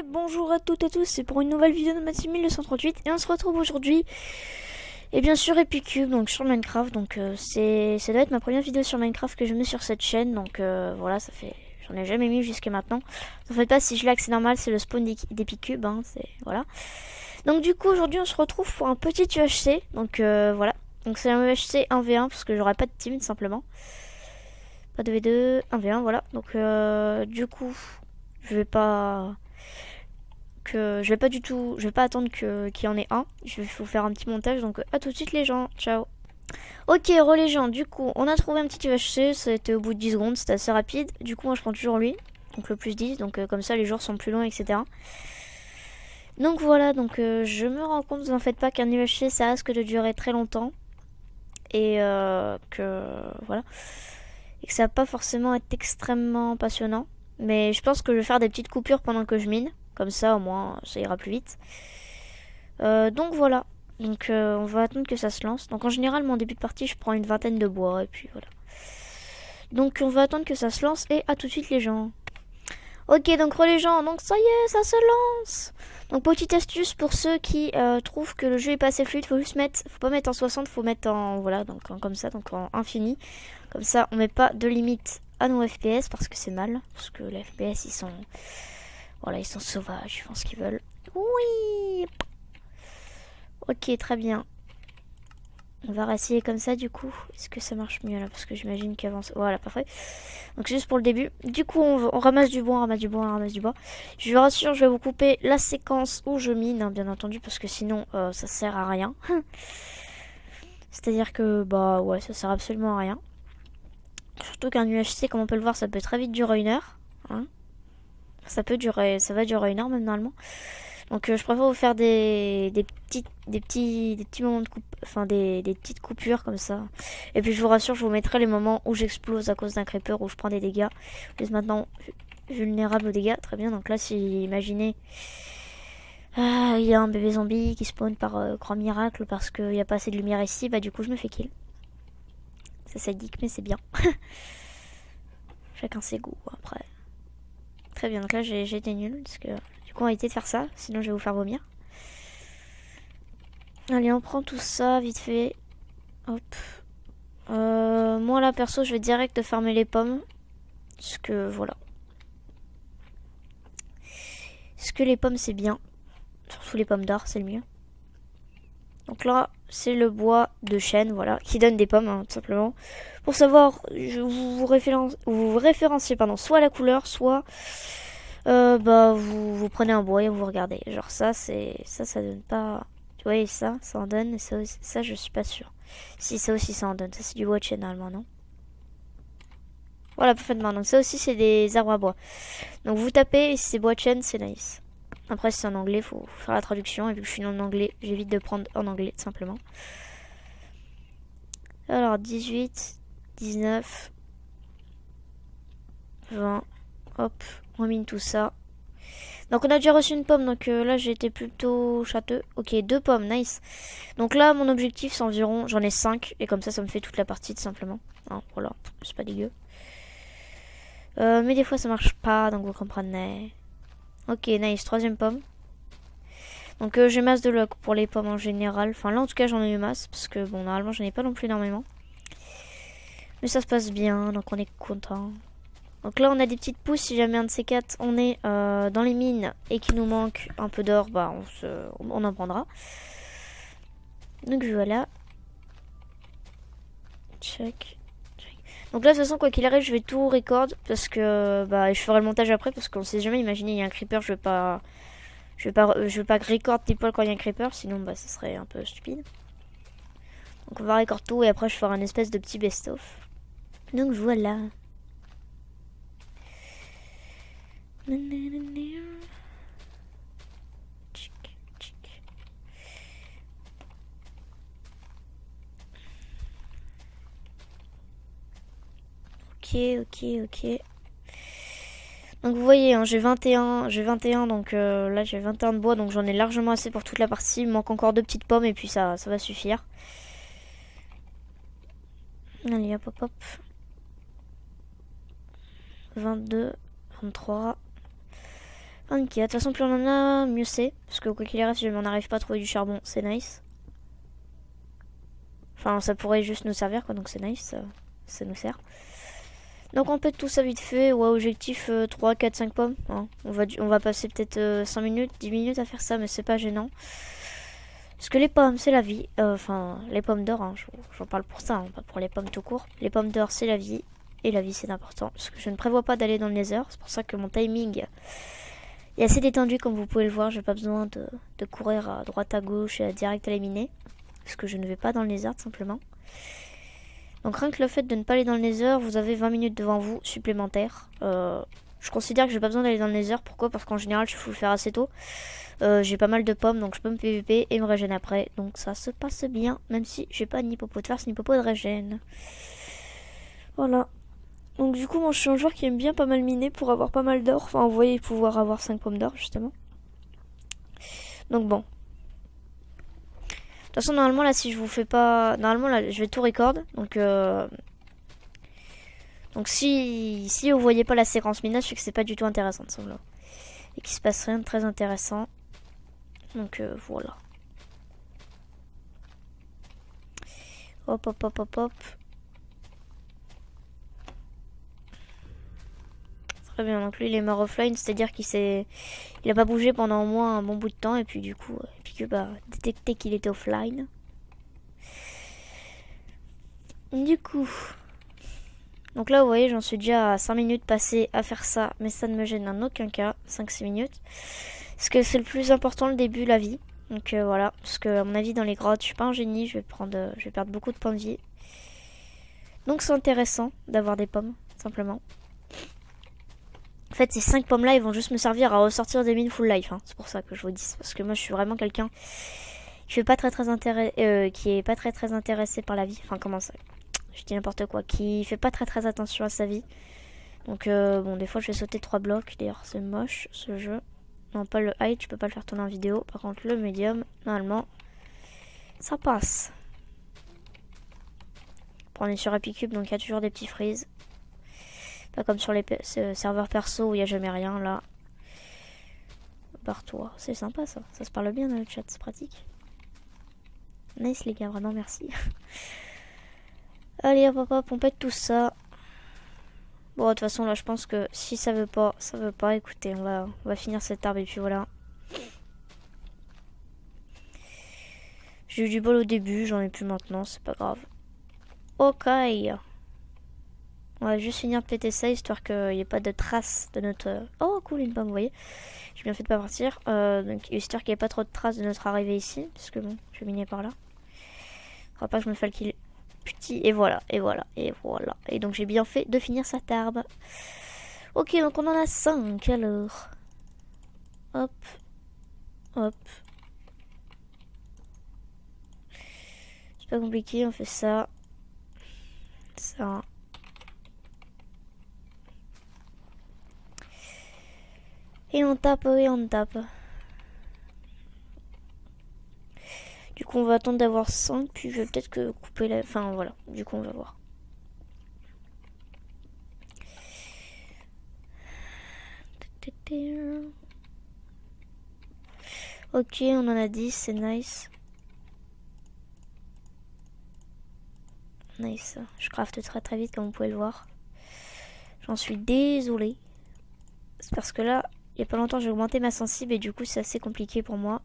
bonjour à toutes et tous, c'est pour une nouvelle vidéo de Maths 1238 et on se retrouve aujourd'hui et bien sûr Epicube, donc sur Minecraft. Donc ça doit être ma première vidéo sur Minecraft que je mets sur cette chaîne, donc voilà, ça fait, j'en ai jamais mis jusqu'à maintenant. En fait pas, si je lag c'est normal, c'est le spawn d'Epicube, hein, c'est voilà. Donc du coup aujourd'hui on se retrouve pour un petit UHC, donc voilà. Donc c'est un UHC 1v1 parce que j'aurai pas de team tout simplement. Pas de V2, 1v1, voilà. Donc du coup je vais pas je vais pas attendre qu'il y en ait un. Je vais vous faire un petit montage, donc à tout de suite les gens, ciao. Ok, les gens, du coup on a trouvé un petit UHC, ça a été au bout de 10 secondes, c'était assez rapide. Du coup moi je prends toujours lui, donc le plus 10, donc comme ça les jours sont plus longs, etc. Donc voilà, donc je me rends compte, vous en faites pas, qu'un UHC ça risque de durer très longtemps. Et que voilà, et que ça va pas forcément être extrêmement passionnant. Mais je pense que je vais faire des petites coupures pendant que je mine. Comme ça, au moins, ça ira plus vite. Donc voilà. Donc on va attendre que ça se lance. Donc en général, mon début de partie, je prends une vingtaine de bois. Et puis voilà. Donc on va attendre que ça se lance. Et à tout de suite les gens. Ok, donc les gens. Donc ça y est, ça se lance. Donc petite astuce pour ceux qui trouvent que le jeu est pas assez fluide. Faut pas mettre en 60, faut mettre en... Voilà, donc comme ça, donc en infini. Comme ça, on met pas de limite à nos FPS parce que c'est mal. Parce que les FPS, ils sont... Voilà, ils sont sauvages, ils font ce qu'ils veulent. Oui. Ok, très bien. On va réessayer comme ça du coup. Est-ce que ça marche mieux là? Parce que j'imagine qu'avant... Voilà, parfait. Donc juste pour le début. Du coup, on ramasse du bois, on ramasse du bois, on ramasse du bois. Je vous rassure, je vais vous couper la séquence où je mine, hein, bien entendu, parce que sinon, ça sert à rien. C'est-à-dire que, bah ouais, ça sert absolument à rien. Surtout qu'un UHC, comme on peut le voir, ça peut très vite durer 1 heure. Hein, ça va durer 1 heure même normalement. Donc je préfère vous faire des petits moments de coupe, enfin des petites coupures comme ça. Et puis je vous rassure, je vous mettrai les moments où j'explose à cause d'un creeper, où je prends des dégâts. Je suis maintenant vulnérable aux dégâts, très bien. Donc là, si imaginez, il y a un bébé zombie qui spawn par grand miracle parce qu'il n'y a pas assez de lumière ici, bah du coup je me fais kill. C'est sadique mais c'est bien. Chacun ses goûts après. Très bien, donc là j'ai été nul parce que du coup on va éviter de faire ça, sinon je vais vous faire vomir. Allez, on prend tout ça vite fait. Hop. Moi là perso je vais direct farmer les pommes. Parce que voilà. Parce que les pommes c'est bien. Surtout les pommes d'or c'est le mieux. Donc là c'est le bois de chêne, voilà, qui donne des pommes, hein, tout simplement. Pour savoir, vous référenciez pardon, soit la couleur, soit bah vous prenez un bois et vous regardez. Genre ça c'est ça donne pas. Tu vois, ça en donne, et ça je suis pas sûre. Si ça aussi ça en donne, ça c'est du bois de chêne normalement, non? Voilà, parfaitement. Donc ça aussi c'est des arbres à bois. Donc vous tapez et si c'est bois de chêne, c'est nice. Après si c'est en anglais, faut faire la traduction. Et vu que je suis en anglais, j'évite de prendre en anglais tout simplement. Alors 18, 19, 20. Hop, on mine tout ça. Donc on a déjà reçu une pomme, donc là j'ai été plutôt châteux. Ok, 2 pommes, nice. Donc là mon objectif c'est environ, j'en ai 5. Et comme ça me fait toute la partie tout simplement. Hein, voilà, c'est pas dégueu. Mais des fois ça marche pas, donc vous comprenez. Ok, nice, 3e pomme. Donc j'ai masse de luck pour les pommes en général. Enfin là en tout cas j'en ai eu masse, parce que bon normalement j'en ai pas non plus énormément. Mais ça se passe bien, donc on est content. Donc là on a des petites pousses, si jamais un de ces 4 on est dans les mines et qu'il nous manque un peu d'or, bah on en prendra. Donc voilà. Check. Donc là de toute façon quoi qu'il arrive je vais tout record parce que bah je ferai le montage après parce qu'on sait jamais, imaginez il y a un creeper, je veux pas record des poils quand il y a un creeper, sinon bah ça serait un peu stupide. Donc on va record tout et après je ferai un espèce de petit best-of. Donc voilà. Ok. Donc vous voyez, hein, j'ai 21, donc là j'ai 21 de bois, donc j'en ai largement assez pour toute la partie. Il me manque encore 2 petites pommes et puis ça va suffire. Allez, hop. 22, 23, Ok, de toute façon, plus on en a, mieux c'est. Parce que quoi qu'il arrive, si on n'arrive pas à trouver du charbon, c'est nice. Enfin, ça pourrait juste nous servir, quoi, donc c'est nice, ça nous sert. Donc on pète tout ça vite fait. Ouais, objectif 3, 4, 5 pommes. Hein. On va passer peut-être 5 minutes, 10 minutes à faire ça, mais c'est pas gênant. Parce que les pommes, c'est la vie. Enfin, les pommes d'or, hein, j'en parle pour ça, hein, pas pour les pommes tout court. Les pommes d'or, c'est la vie. Et la vie, c'est important. Parce que je ne prévois pas d'aller dans le nether. C'est pour ça que mon timing est assez détendu, comme vous pouvez le voir. J'ai pas besoin de courir à droite, à gauche et direct à les miner. Parce que je ne vais pas dans le nether, tout simplement. Donc rien que le fait de ne pas aller dans le nether, vous avez 20 minutes devant vous supplémentaires. Je considère que j'ai pas besoin d'aller dans le nether. Pourquoi? Parce qu'en général, je faut le faire assez tôt. J'ai pas mal de pommes, donc je peux me PVP et me régénérer après. Donc ça se passe bien, même si j'ai pas ni popo de farce ni popo de régène. Voilà. Donc du coup, moi je suis un joueur qui aime bien pas mal miner pour avoir pas mal d'or. Enfin, vous voyez, pouvoir avoir 5 pommes d'or, justement. Donc bon. De toute façon, normalement, là, si je vous fais pas... Normalement, là, je vais tout record. Donc si vous voyez pas la séquence minage, c'est que c'est pas du tout intéressant, de semble. Et qu'il se passe rien de très intéressant. Donc voilà. Hop, hop, hop, hop, hop. Très bien, donc lui il est mort offline, c'est-à-dire il a pas bougé pendant au moins un bon bout de temps et puis du coup, bah, détecté qu'il était offline. Du coup, donc là vous voyez, j'en suis déjà à 5 minutes passées à faire ça, mais ça ne me gêne en aucun cas, 5-6 minutes. Parce que c'est le plus important, le début, la vie. Donc voilà, parce que à mon avis dans les grottes, je suis pas un génie, je vais perdre beaucoup de points de vie. Donc c'est intéressant d'avoir des pommes, simplement. En fait, ces 5 pommes là, ils vont juste me servir à ressortir des mines full life. Hein. C'est pour ça que je vous dis. Parce que moi, je suis vraiment quelqu'un qui est pas très intéressé par la vie. Enfin, comment ça? Je dis n'importe quoi. Qui fait pas très attention à sa vie. Donc, bon, des fois, je vais sauter 3 blocs. D'ailleurs, c'est moche, ce jeu. Non, pas le high, tu peux pas le faire tourner en vidéo. Par contre, le medium, normalement, ça passe. Bon, on est sur Epicube, donc il y a toujours des petits freezes. Pas comme sur les serveurs perso où il n'y a jamais rien, là. Barre-toi. C'est sympa, ça. Ça se parle bien dans le chat, c'est pratique. Nice, les gars, vraiment, merci. Allez, hop, hop, hop, on pète tout ça. Bon, de toute façon, là, je pense que si ça veut pas, ça veut pas. Écoutez, on va finir cet arbre et puis voilà. J'ai eu du bol au début, j'en ai plus maintenant, c'est pas grave. Ok. On va juste finir de péter ça, histoire qu'il n'y ait pas de traces de notre... Oh, cool, une pomme, vous voyez. J'ai bien fait de pas partir. Donc, histoire qu'il n'y ait pas trop de traces de notre arrivée ici. Parce que bon, je vais miner par là. Faudra pas que je me fasse le kill petit. Et voilà, et voilà, et voilà. Et donc, j'ai bien fait de finir cette arbre. Ok, donc on en a 5 alors. Hop. Hop. C'est pas compliqué, on fait ça. Ça. Et on tape, et on tape. Du coup, on va attendre d'avoir 5, puis je vais peut-être que couper la... Enfin, voilà. Du coup, on va voir. Ok, on en a 10, c'est nice. Nice. Je crafte très vite, comme vous pouvez le voir. J'en suis désolée. C'est parce que là, il y a pas longtemps, j'ai augmenté ma sensible et du coup, c'est assez compliqué pour moi.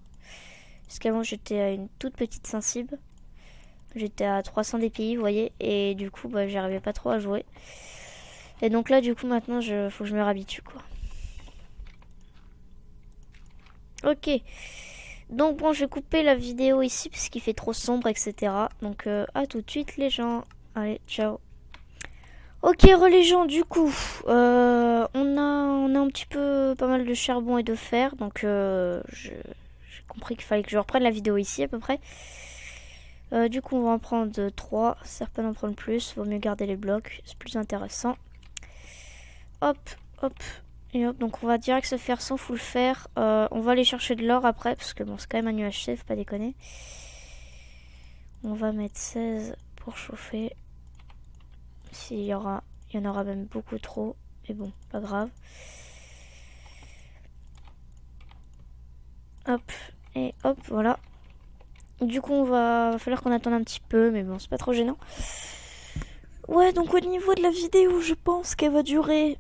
Parce qu'avant, j'étais à une toute petite sensible. J'étais à 300 DPI, vous voyez. Et du coup, bah, j'arrivais pas trop à jouer. Et donc là, du coup, maintenant, faut que je me réhabitue, quoi. Ok. Donc bon, je vais couper la vidéo ici parce qu'il fait trop sombre, etc. Donc à tout de suite, les gens. Allez, ciao. Ok, les gens, du coup, on a un petit peu pas mal de charbon et de fer. Donc j'ai compris qu'il fallait que je reprenne la vidéo ici à peu près. Du coup, on va en prendre 3. Ça sert pas d'en prendre plus. Vaut mieux garder les blocs. C'est plus intéressant. Hop, hop. Et hop. Donc, on va direct se faire sans full fer. On va aller chercher de l'or après. Parce que bon, c'est quand même un UHC. Faut pas déconner. On va mettre 16 pour chauffer. Il y en aura même beaucoup trop. Mais bon, pas grave. Hop, et hop, voilà. Du coup, va falloir qu'on attende un petit peu, mais bon, c'est pas trop gênant. Ouais, donc au niveau de la vidéo, je pense qu'elle va durer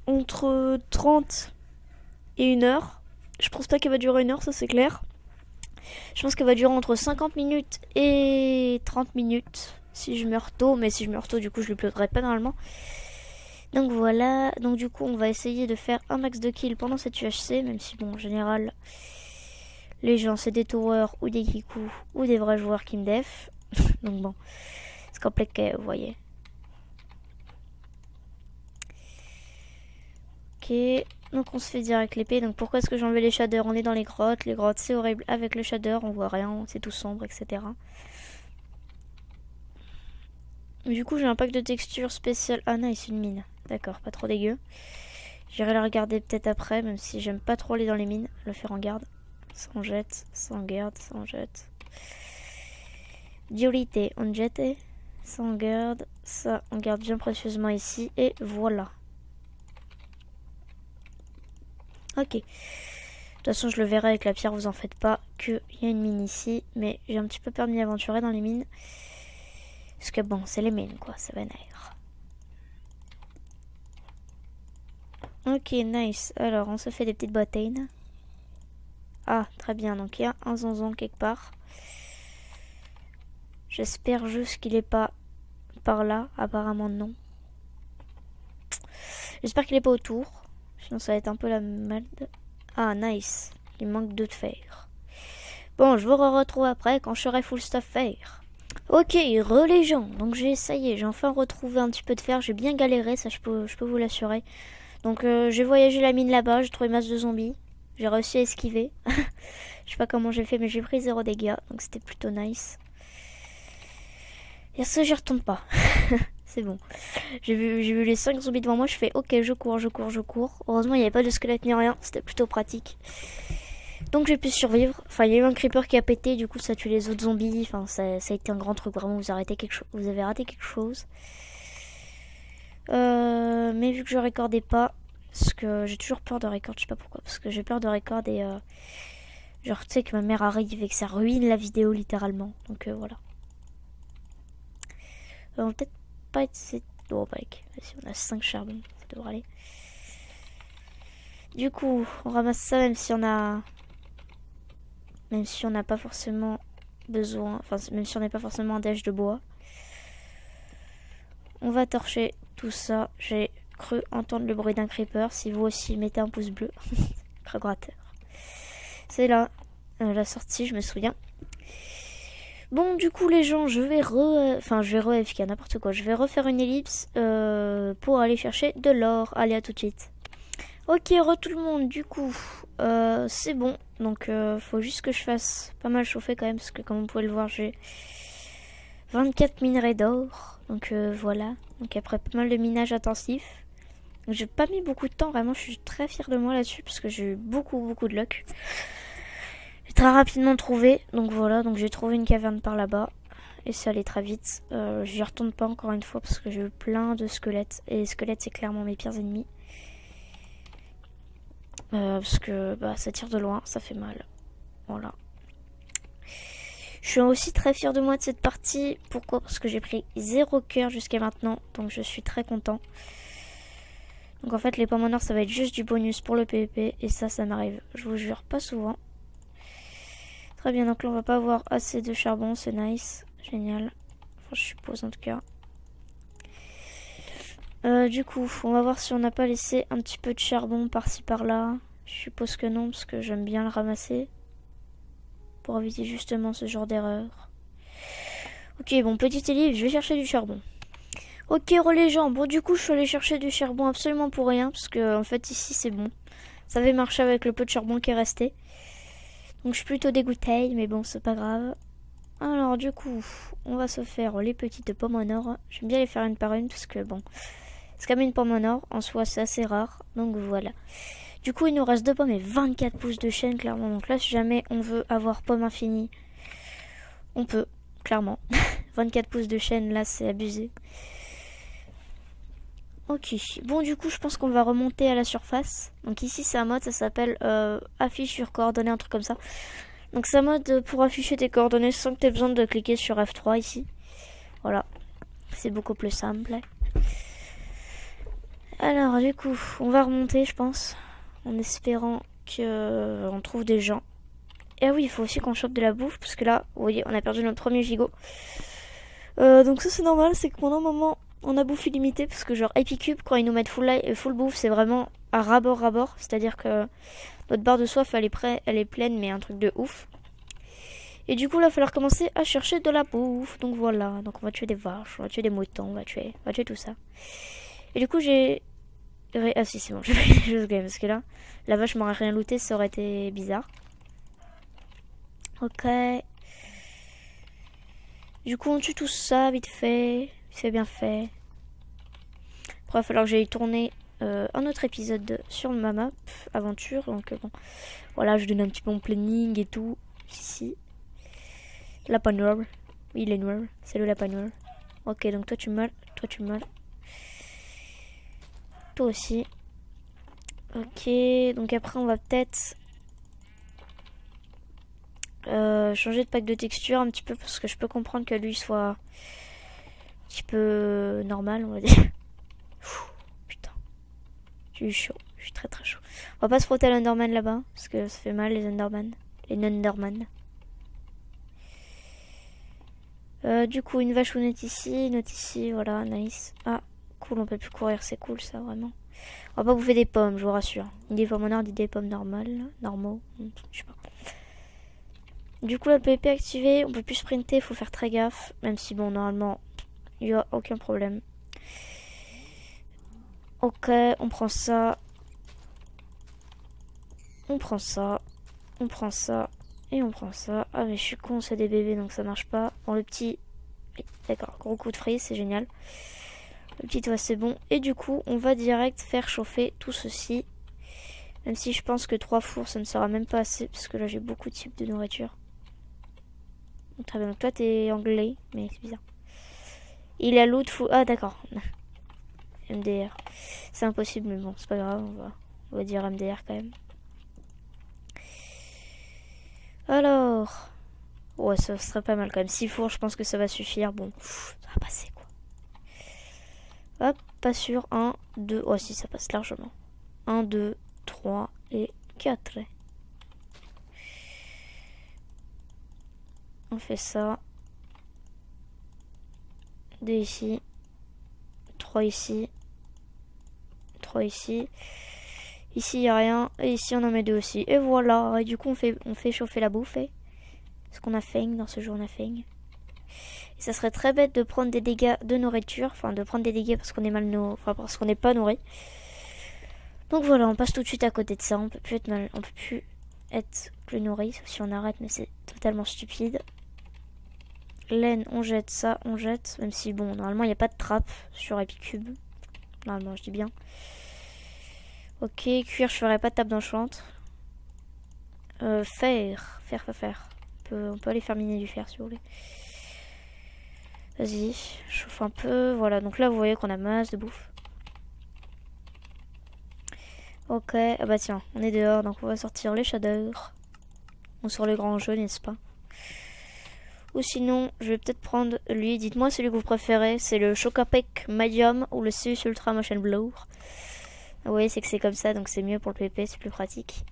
entre 30 et 1 heure. Je pense pas qu'elle va durer 1 heure, ça c'est clair. Je pense qu'elle va durer entre 50 minutes et 30 minutes si je meurs tôt, mais si je meurs tôt, du coup, je l'uploaderai pas normalement. Donc voilà, donc du coup, on va essayer de faire un max de kills pendant cette UHC, même si bon, en général, les gens, c'est des towers ou des kikus ou des vrais joueurs qui me def. Donc bon, c'est compliqué, vous voyez. Ok, donc on se fait direct l'épée. Donc pourquoi est-ce que j'ai enlevé les shaders? On est dans les grottes. Les grottes, c'est horrible avec le shader, on voit rien, c'est tout sombre, etc. Du coup, j'ai un pack de textures spécial. Ah, nice, une mine. D'accord, pas trop dégueu. J'irai la regarder peut-être après, même si j'aime pas trop aller dans les mines. Le faire en garde. Ça on jette, ça on garde, ça on jette. Dualité, on jette, ça on garde, ça on garde bien précieusement ici. Et voilà. Ok. De toute façon, je le verrai avec la pierre, vous en faites pas, qu'il y a une mine ici. Mais j'ai un petit peu peur de m'y aventurer dans les mines. Parce que bon, c'est les mines quoi, ça vénère. Ok, nice. Alors, on se fait des petites bottines. Ah, très bien. Donc, il y a un zonzon quelque part. J'espère juste qu'il est pas par là. Apparemment, non. J'espère qu'il est pas autour. Sinon, ça va être un peu la merde. Ah, nice. Il manque 2 de fer. Bon, je vous retrouve après quand je serai full stuff fer. Ok, les gens. Donc, ça y est, j'ai enfin retrouvé un petit peu de fer. J'ai bien galéré, ça je peux vous l'assurer. Donc, j'ai voyagé la mine là-bas. J'ai trouvé masse de zombies. J'ai réussi à esquiver. Je sais pas comment j'ai fait, mais j'ai pris 0 dégâts. Donc, c'était plutôt nice. Et ça, j'y retourne pas. C'est bon. J'ai vu les 5 zombies devant moi. Je fais ok, je cours. Heureusement, il n'y avait pas de squelette ni rien. C'était plutôt pratique. Donc, j'ai pu survivre. Enfin, il y a eu un creeper qui a pété. Du coup, ça a tué les autres zombies. Enfin, ça a été un grand truc. Vraiment, vous avez raté quelque chose. Mais vu que je recordais pas, parce que j'ai toujours peur de record, je sais pas pourquoi, parce que j'ai peur de record et genre tu sais que ma mère arrive et que ça ruine la vidéo littéralement. Donc voilà. On va peut-être pas être... Oh bah si on a 5 charbons, ça devrait aller. Du coup, on ramasse ça même si on a... Même si on n'a pas forcément besoin... Enfin, même si on n'est pas forcément en dèche de bois. On va torcher tout ça. J'ai cru entendre le bruit d'un creeper. Si vous aussi mettez un pouce bleu. Gratter. C'est là la sortie, je me souviens. Bon, du coup, les gens, je vais FK, n'importe quoi. Je vais refaire une ellipse pour aller chercher de l'or. Allez, à tout de suite. Ok, tout le monde, du coup, c'est bon. Donc, faut juste que je fasse pas mal chauffer quand même, parce que comme vous pouvez le voir, j'ai 24 minerais d'or. Donc, voilà. Donc, après pas mal de minage intensif. J'ai pas mis beaucoup de temps, vraiment, je suis très fière de moi là-dessus, parce que j'ai eu beaucoup de luck. J'ai très rapidement trouvé, donc voilà, donc j'ai trouvé une caverne par là-bas. Et ça allait très vite. J'y retourne pas encore une fois, parce que j'ai eu plein de squelettes. Et les squelettes, c'est clairement mes pires ennemis. Parce que bah, ça tire de loin, ça fait mal. Voilà. Je suis aussi très fière de moi de cette partie. Pourquoi? Parce que j'ai pris 0 cœur jusqu'à maintenant. Donc je suis très content. Donc en fait les pommes en or ça va être juste du bonus pour le PvP. Et ça m'arrive, je vous jure, pas souvent. Très bien, donc là on va pas avoir assez de charbon, c'est nice. Génial. Enfin je suppose en tout cas. Du coup, on va voir si on n'a pas laissé un petit peu de charbon par-ci par-là. Je suppose que non, parce que j'aime bien le ramasser. Pour éviter justement ce genre d'erreur. Ok, bon, petite ellipse, je vais chercher du charbon. Ok, les gens, bon du coup je suis allée chercher du charbon absolument pour rien. Parce que en fait ici c'est bon. Ça avait marché avec le peu de charbon qui est resté. Donc je suis plutôt dégoûtée, mais bon c'est pas grave. Alors du coup, on va se faire les petites pommes en or. J'aime bien les faire une par une parce que bon... C'est comme une pomme en or, en soi c'est assez rare, donc voilà. Du coup il nous reste 2 pommes et 24 pouces de chaîne clairement. Donc là si jamais on veut avoir pomme infinie, on peut, clairement. 24 pouces de chaîne là c'est abusé. Ok, bon du coup je pense qu'on va remonter à la surface. Donc ici c'est un mode, ça s'appelle affiche sur coordonnées, un truc comme ça. Donc c'est un mode pour afficher tes coordonnées sans que tu aies besoin de cliquer sur F3 ici. Voilà, c'est beaucoup plus simple. Alors du coup on va remonter je pense, en espérant qu'on trouve des gens. Et ah oui, il faut aussi qu'on chope de la bouffe, parce que là, vous voyez, on a perdu notre premier gigot. Donc ça c'est normal, c'est que pendant un moment on a bouffe illimitée, parce que genre Epicube quand ils nous mettent full bouffe c'est vraiment à ras-bord, c'est à dire que notre barre de soif elle est pleine mais un truc de ouf. Et du coup là il va falloir commencer à chercher de la bouffe, donc voilà, donc on va tuer des vaches, on va tuer des moutons, on va tuer tout ça. Et du coup j'ai... Ah si c'est bon, j'ai fait des choses quand même, parce que là la vache m'aurait rien looté, ça aurait été bizarre. Ok. Du coup, on tue tout ça vite fait. C'est bien fait. Après, il va falloir que j'aille tourner un autre épisode sur ma map aventure. Donc, bon, voilà, je donne un petit peu mon planning et tout. Ici. Lapin noir. Oui, il est noir. C'est le lapin noir. Ok, donc toi tu meurs. Toi tu meurs. Toi aussi. Ok, donc après, on va peut-être changer de pack de texture un petit peu parce que je peux comprendre que lui soit un petit peu normal, on va dire. Putain, je suis chaud, je suis très chaud. On va pas se frotter à l'Underman là-bas parce que ça fait mal les Underman, les Nunderman. Du coup, une vache est ici, une autre ici, voilà, nice. Ah, cool, on peut plus courir, c'est cool ça, vraiment. On va pas bouffer des pommes, je vous rassure. Des pommes en or, des pommes normales, normaux, je sais pas. Du coup, la PvP activée, on peut plus sprinter, faut faire très gaffe. Même si, bon, normalement, il n'y a aucun problème. Ok, on prend ça. On prend ça. On prend ça. Et on prend ça. Ah, mais je suis con, c'est des bébés, donc ça marche pas. Bon, le petit... Oui, d'accord, gros coup de frise, c'est génial. Le petit toit, c'est bon. Et du coup, on va direct faire chauffer tout ceci. Même si je pense que 3 fours, ça ne sera même pas assez. Parce que là, j'ai beaucoup de types de nourriture. Très bien, donc toi t'es anglais, mais c'est bizarre. Il a l'autre fou. Ah d'accord. MDR. C'est impossible, mais bon, c'est pas grave, on va dire MDR quand même. Alors. Ouais, ça serait pas mal quand même. 6 fours, je pense que ça va suffire. Bon, ça va passer quoi. Hop, pas sûr. 1, 2. Oh si, ça passe largement. 1, 2, 3 et 4. On fait ça. 2 ici. 3 ici. 3 ici. Ici, il n'y a rien. Et ici, on en met 2 aussi. Et voilà. Et du coup, on fait chauffer la bouffe. Parce qu'on a faim. Dans ce jeu, on a faim. Et ça serait très bête de prendre des dégâts de nourriture. Enfin, de prendre des dégâts parce qu'on est mal nourri. Enfin, parce qu'on n'est pas nourri. Donc voilà, on passe tout de suite à côté de ça. On peut plus être mal. On peut plus être plus nourri. Sauf si on arrête, mais c'est totalement stupide. Laine, on jette ça, on jette. Même si, bon, normalement, il n'y a pas de trappe sur Epicube. Normalement, je dis bien. Ok, cuir, je ferai pas de table d'enchant. Fer. On peut aller faire miner du fer si vous voulez. Vas-y, chauffe un peu. Voilà, donc là, vous voyez qu'on a masse de bouffe. Ok, ah bah tiens, on est dehors, donc on va sortir les shaders. On sort le grand jeu, n'est-ce pas? Ou sinon, je vais peut-être prendre lui. Dites-moi celui que vous préférez. C'est le Chocapec Medium ou le Zeus Ultra Motion Blower. Vous voyez, c'est que c'est comme ça, donc c'est mieux pour le PP, c'est plus pratique.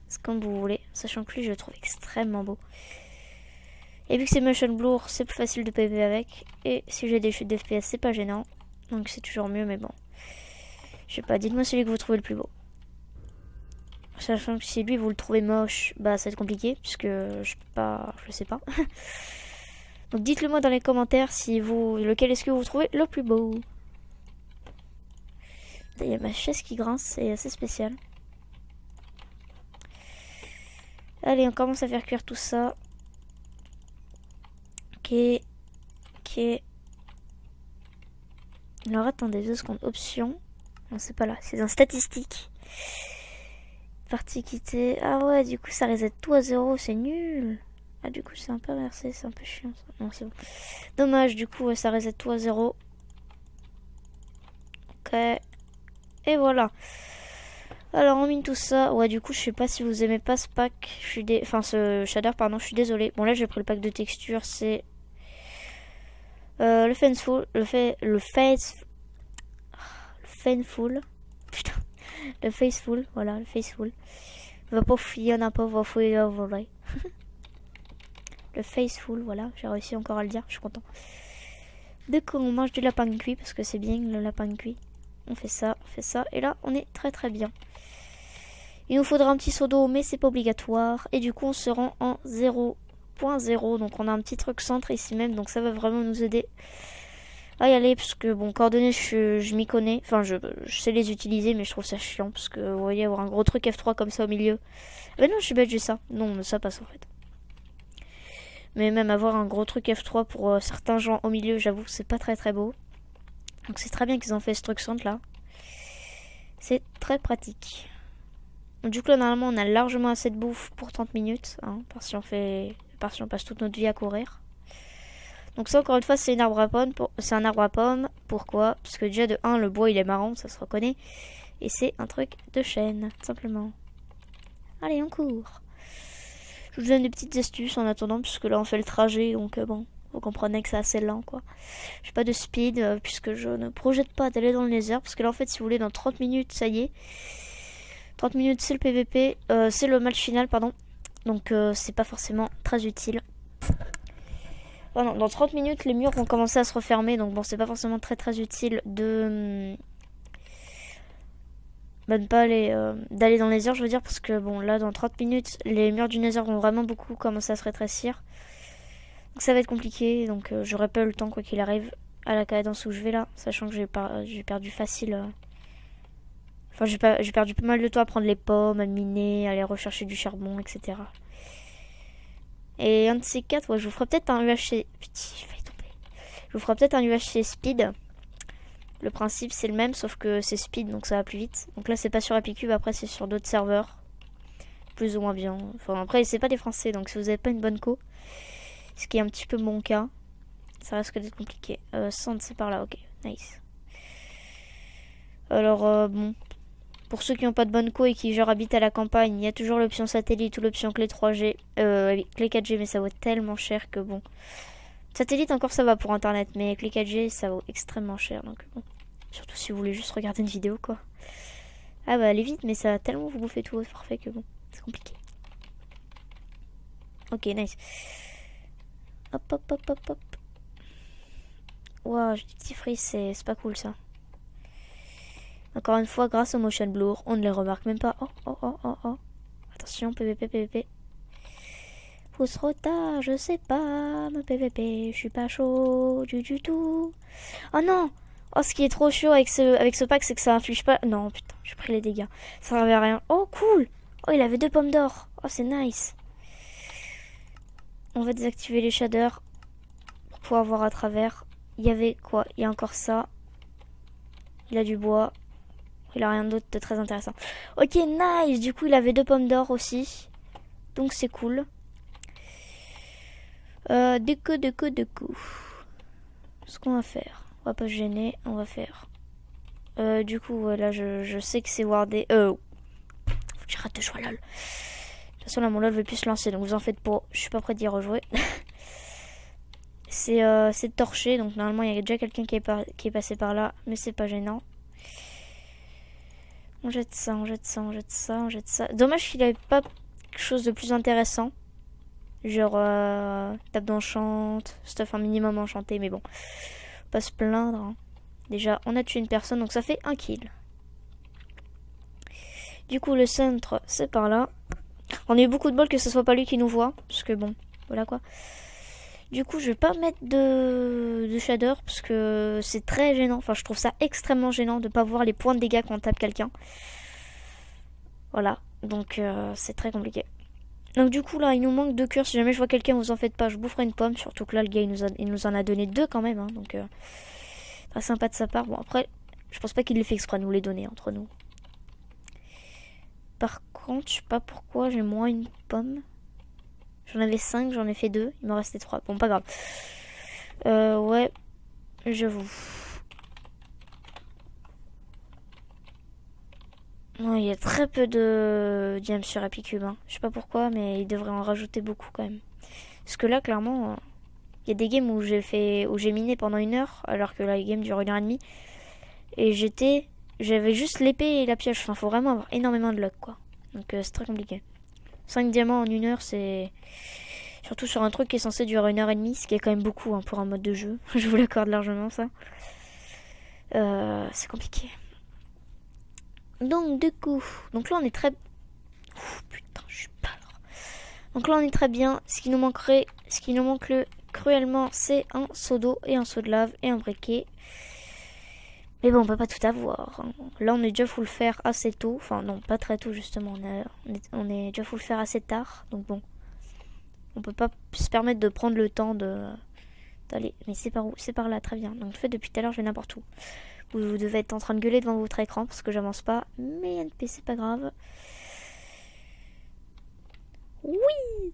C'est comme vous voulez. Sachant que lui, je le trouve extrêmement beau. Et vu que c'est Motion Blower, c'est plus facile de PV avec. Et si j'ai des chutes d'FPS, c'est pas gênant. Donc c'est toujours mieux, mais bon. Je sais pas, dites-moi celui que vous trouvez le plus beau. Sachant que si lui vous le trouvez moche, bah ça va être compliqué puisque je sais pas. Donc dites-le moi dans les commentaires si lequel est-ce que vous trouvez le plus beau. Il y a ma chaise qui grince, c'est assez spécial. Allez, on commence à faire cuire tout ça. Ok. Alors attendez 2 secondes. Option. Non, c'est pas là, c'est dans statistiques. Partie quittée. Ah ouais, du coup ça reset tout à 0, c'est nul. Ah du coup c'est un peu inversé, c'est un peu chiant ça. Non c'est bon. Dommage, du coup ouais, ça reset tout à 0. Ok. Et voilà. Alors on mine tout ça. Ouais, du coup, je sais pas si vous aimez pas ce pack. Enfin, ce shader, pardon, je suis désolée. Bon, là, j'ai pris le pack de texture. C'est le Faithful. Faithful. Putain. Le Faithful. Voilà, le Faithful. Va pas fouiller, on n'a pas, va fouiller, voilà. Le Faithful, voilà. J'ai réussi encore à le dire. Je suis content. Dès qu'on mange du lapin cuit, parce que c'est bien le lapin cuit. On fait ça, et là on est très très bien. Il nous faudra un petit seau d'eau, mais c'est pas obligatoire. Et du coup on se rend en 0.0. Donc on a un petit truc centre ici même, donc ça va vraiment nous aider à y aller. Parce que bon, coordonnées je m'y connais. Enfin je sais les utiliser, mais je trouve ça chiant. Parce que vous voyez, avoir un gros truc F3 comme ça au milieu. Mais non, je suis bête, j'ai ça. Non, mais ça passe en fait. Mais même avoir un gros truc F3 pour certains gens au milieu, j'avoue, c'est pas très très beau. Donc c'est très bien qu'ils ont fait ce truc centre là. C'est très pratique. Donc, du coup là normalement on a largement assez de bouffe pour 30 minutes. Hein, parce si on passe toute notre vie à courir. Donc ça encore une fois c'est un arbre à pommes. Pourquoi? Parce que déjà de 1 le bois il est marrant, ça se reconnaît. Et c'est un truc de chêne, tout simplement. Allez on court. Je vous donne des petites astuces en attendant, puisque là on fait le trajet, donc bon. Vous comprenez que c'est assez lent quoi. J'ai pas de speed puisque je ne projette pas d'aller dans le nether. Parce que là en fait si vous voulez dans 30 minutes ça y est. 30 minutes c'est le PVP. C'est le match final pardon. Donc c'est pas forcément très utile. Oh non, dans 30 minutes les murs vont commencer à se refermer. Donc bon c'est pas forcément très utile de ne pas aller d'aller dans le nether je veux dire. Parce que bon là dans 30 minutes les murs du nether vont vraiment beaucoup commencer à se rétrécir. Donc ça va être compliqué, donc j'aurai pas eu le temps quoi qu'il arrive à la cadence où je vais là, sachant que j'ai perdu facile. Enfin j'ai perdu pas mal de temps à prendre les pommes, à miner, à aller rechercher du charbon, etc. Et un de ces quatre, ouais, je vous ferai peut-être un UHC. Petit, j'ai failli tomber. Je vous ferai peut-être un UHC speed. Le principe c'est le même, sauf que c'est speed, donc ça va plus vite. Donc là c'est pas sur Apicube, après c'est sur d'autres serveurs. Plus ou moins bien. Enfin après c'est pas des Français, donc si vous avez pas une bonne co. Ce qui est un petit peu mon cas. Ça risque d'être compliqué. Sand, c'est par là, ok. Nice. Alors, bon. Pour ceux qui n'ont pas de bonne co et qui genre habitent à la campagne, il y a toujours l'option satellite ou l'option clé 3G. Clé 4G, mais ça vaut tellement cher que bon. Satellite encore ça va pour internet, mais clé 4G ça vaut extrêmement cher. Donc bon. Surtout si vous voulez juste regarder une vidéo quoi. Ah bah allez vite, mais ça va tellement vous bouffer tout votre forfait que bon, c'est compliqué. Ok, nice. Hop, hop, hop, hop, hop. Waouh, j'ai des petits frises, c'est pas cool ça. Encore une fois, grâce au motion blur, on ne les remarque même pas. Oh, oh, oh, oh, oh. Attention, PVP, PVP. Pousse retard, je sais pas, me PVP, je suis pas chaud du tout. Oh non! Oh, ce qui est trop chaud avec ce pack, c'est que ça inflige pas... Non, putain, j'ai pris les dégâts. Ça servait à rien. Oh, cool! Oh, il avait 2 pommes d'or. Oh, c'est nice. On va désactiver les shaders pour pouvoir voir à travers. Il y avait quoi? Il y a encore ça. Il a du bois. Il a rien d'autre de très intéressant. Ok, nice. Du coup, il avait 2 pommes d'or aussi. Donc, c'est cool. Du coup. Ce qu'on va faire. On va pas se gêner. On va faire. Du coup, voilà, je sais que c'est wardé. Faut que j'arrête de jouer à LOL. De toute façon, là, mon LOL veut plus se lancer. Donc, vous en faites pas. Je suis pas prêt d'y rejouer. C'est torché. Donc, normalement, il y a déjà quelqu'un qui est passé par là. Mais c'est pas gênant. On jette ça, on jette ça, on jette ça, on jette ça. Dommage qu'il avait pas quelque chose de plus intéressant. Genre, table d'enchante, stuff un minimum enchanté. Mais bon, faut pas se plaindre. Hein. Déjà, on a tué une personne. Donc, ça fait 1 kill. Du coup, le centre, c'est par là. On a eu beaucoup de bol que ce soit pas lui qui nous voit. Parce que bon, voilà quoi. Du coup, je vais pas mettre de shader parce que c'est très gênant. Enfin, je trouve ça extrêmement gênant de pas voir les points de dégâts quand on tape quelqu'un. Voilà, donc c'est très compliqué. Donc du coup, là, il nous manque 2 cœurs. Si jamais je vois quelqu'un, vous en faites pas, je boufferai une pomme. Surtout que là, le gars, il nous en a donné 2 quand même. Hein, donc, très sympa de sa part. Bon, après, je pense pas qu'il l'ait fait exprès de nous les donner entre nous. Par contre, je sais pas pourquoi j'ai moins une pomme. J'en avais 5, j'en ai fait 2. Il m'en restait 3. Bon, pas grave. Ouais, j'avoue. Ouais, il y a très peu de diams sur Apicube. Hein. Je sais pas pourquoi, mais il devrait en rajouter beaucoup quand même. Parce que là, clairement, il y a des games où j'ai miné pendant 1 heure, alors que la game dure 1 heure et demie. Et j'avais juste l'épée et la pioche. Enfin, faut vraiment avoir énormément de luck, quoi. Donc c'est très compliqué. 5 diamants en 1 heure, c'est... Surtout sur un truc qui est censé durer 1 heure et demie, ce qui est quand même beaucoup hein, pour un mode de jeu. Je vous l'accorde largement, ça. C'est compliqué. Donc, du coup... Donc là, on est très... Ouf, putain, je suis pas là. Donc là, on est très bien. Ce qui nous manque cruellement, c'est un seau d'eau et un seau de lave et un briquet. Mais bon, on peut pas tout avoir. Hein. Là, on est déjà full faire assez tôt. Enfin, non, pas très tôt, justement. On est déjà full faire assez tard. Donc bon. On peut pas se permettre de prendre le temps d'aller. Mais c'est par où? C'est par là, très bien. Donc, en fait, depuis tout à l'heure, je vais n'importe où. Vous devez être en train de gueuler devant votre écran parce que j'avance pas. Mais NP, c'est pas grave. Oui!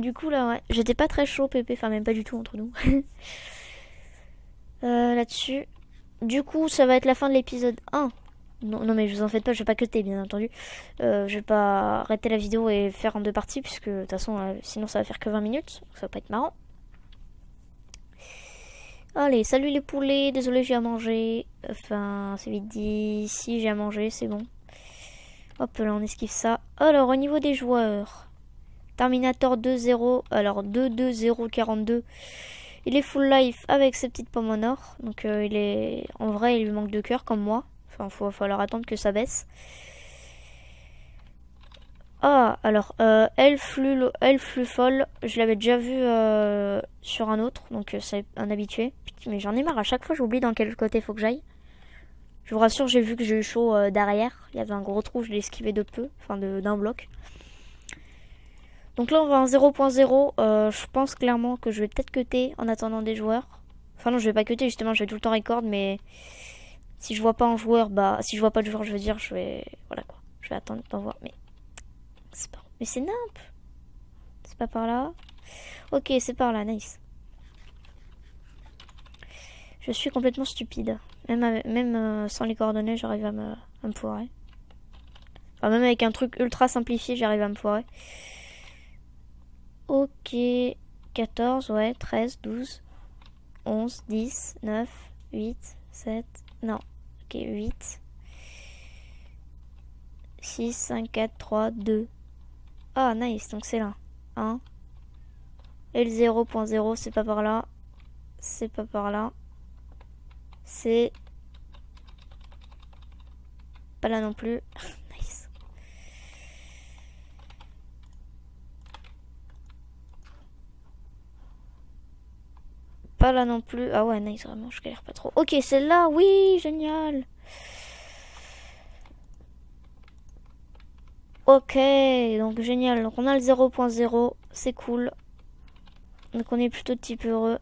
Du coup, là, ouais. J'étais pas très chaud, Pépé. Enfin, même pas du tout entre nous. Là-dessus. Du coup, ça va être la fin de l'épisode 1. Non, mais je vous en faites pas, je vais pas cutter, bien entendu. Je vais pas arrêter la vidéo et faire en 2 parties, puisque de toute façon, sinon ça va faire que 20 minutes. Donc ça va pas être marrant. Allez, salut les poulets, désolé, j'ai à manger. Enfin, c'est vite dit. Si j'ai à manger, c'est bon. Hop là, on esquive ça. Alors, au niveau des joueurs, Terminator 2-0, alors 2-2-0-42. Il est full life avec ses petites pommes en or. Donc, il est en vrai, il lui manque de cœur comme moi. Enfin, il va falloir attendre que ça baisse. Ah, alors, Elf folle, je l'avais déjà vu sur un autre, donc c'est un habitué. Mais j'en ai marre, à chaque fois j'oublie dans quel côté il faut que j'aille. Je vous rassure, j'ai vu que j'ai eu chaud derrière. Il y avait un gros trou, je l'ai esquivé de peu, enfin d'un bloc. Donc là on va en 0.0, je pense clairement que je vais peut-être cutter en attendant des joueurs. Enfin non, je vais pas cutter justement, je vais tout le temps record, mais... Si je vois pas un joueur, bah... Si je vois pas de joueur, je veux dire, je vais... Voilà quoi, je vais attendre d'en voir, mais... C'est pas... Mais c'est nimp. C'est pas par là. Ok, c'est par là, nice. Je suis complètement stupide. Même sans les coordonnées, j'arrive à me foirer. Enfin, même avec un truc ultra simplifié, j'arrive à me foirer. Ok. 14, ouais, 13, 12, 11, 10, 9, 8, 7... Non. Ok, 8. 6, 5, 4, 3, 2. Ah, nice, donc c'est là. 1. Et le 0.0, c'est pas par là. C'est pas par là. C'est pas là non plus. Nice. Pas là non plus. Ah ouais, nice, vraiment, je galère pas trop. Ok, c'est là, oui, génial. Ok, donc génial. Donc on a le 0.0, c'est cool. Donc on est plutôt type heureux.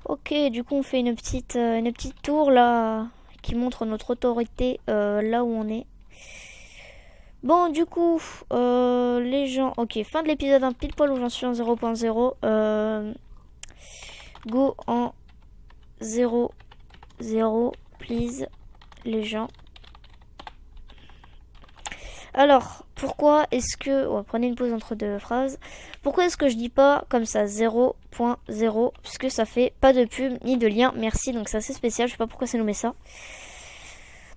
Ok, du coup on fait une petite tour là qui montre notre autorité là où on est. Bon, du coup, les gens... Ok, fin de l'épisode 1, pile poil où j'en suis en 0.0. Go en 0.0, please, les gens. Alors, pourquoi est-ce que... Oh, prenez une pause entre 2 phrases. Pourquoi est-ce que je dis pas comme ça 0.0? Puisque ça fait pas de pub ni de lien. Merci, donc c'est assez spécial. Je sais pas pourquoi ça nous met ça.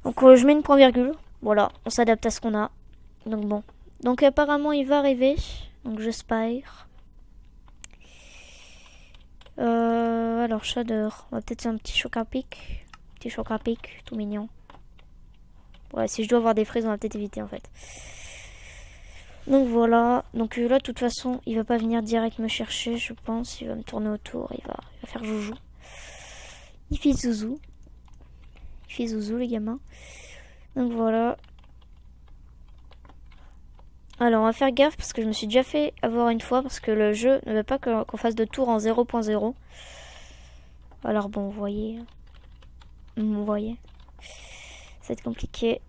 Donc je mets une point virgule. Voilà, on s'adapte à ce qu'on a. Donc bon. Donc apparemment il va arriver. Donc j'espère. Alors Shader. On va peut-être faire un petit choc à pic. Petit choc à pic, tout mignon. Ouais, si je dois avoir des fraises, on va peut-être éviter en fait. Donc voilà. Donc là, de toute façon, il va pas venir direct me chercher, je pense. Il va me tourner autour. Il va faire joujou. Il fait zouzou. Il fait zouzou, les gamins. Donc voilà. Alors on va faire gaffe parce que je me suis déjà fait avoir une fois parce que le jeu ne veut pas qu'on fasse de tour en 0.0. Alors bon, vous voyez. Vous voyez. Ça va être compliqué.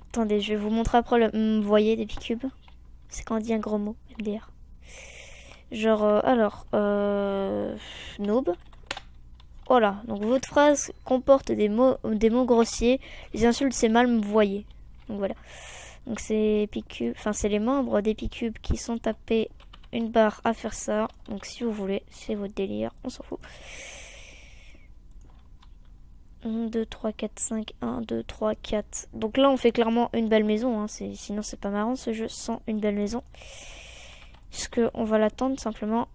Attendez, je vais vous montrer après le vous voyez des Picubes. C'est quand on dit un gros mot, MDR. Genre, noob. Voilà, donc votre phrase comporte des mots grossiers. Les insultes, c'est mal me voyez. Donc voilà. Donc c'est Epicube, enfin c'est les membres d'Epicube qui sont tapés une barre à faire ça. Donc si vous voulez, c'est votre délire, on s'en fout. 1, 2, 3, 4, 5, 1, 2, 3, 4. Donc là on fait clairement une belle maison, hein. Sinon c'est pas marrant ce jeu sans une belle maison. Parce qu'on va l'attendre simplement.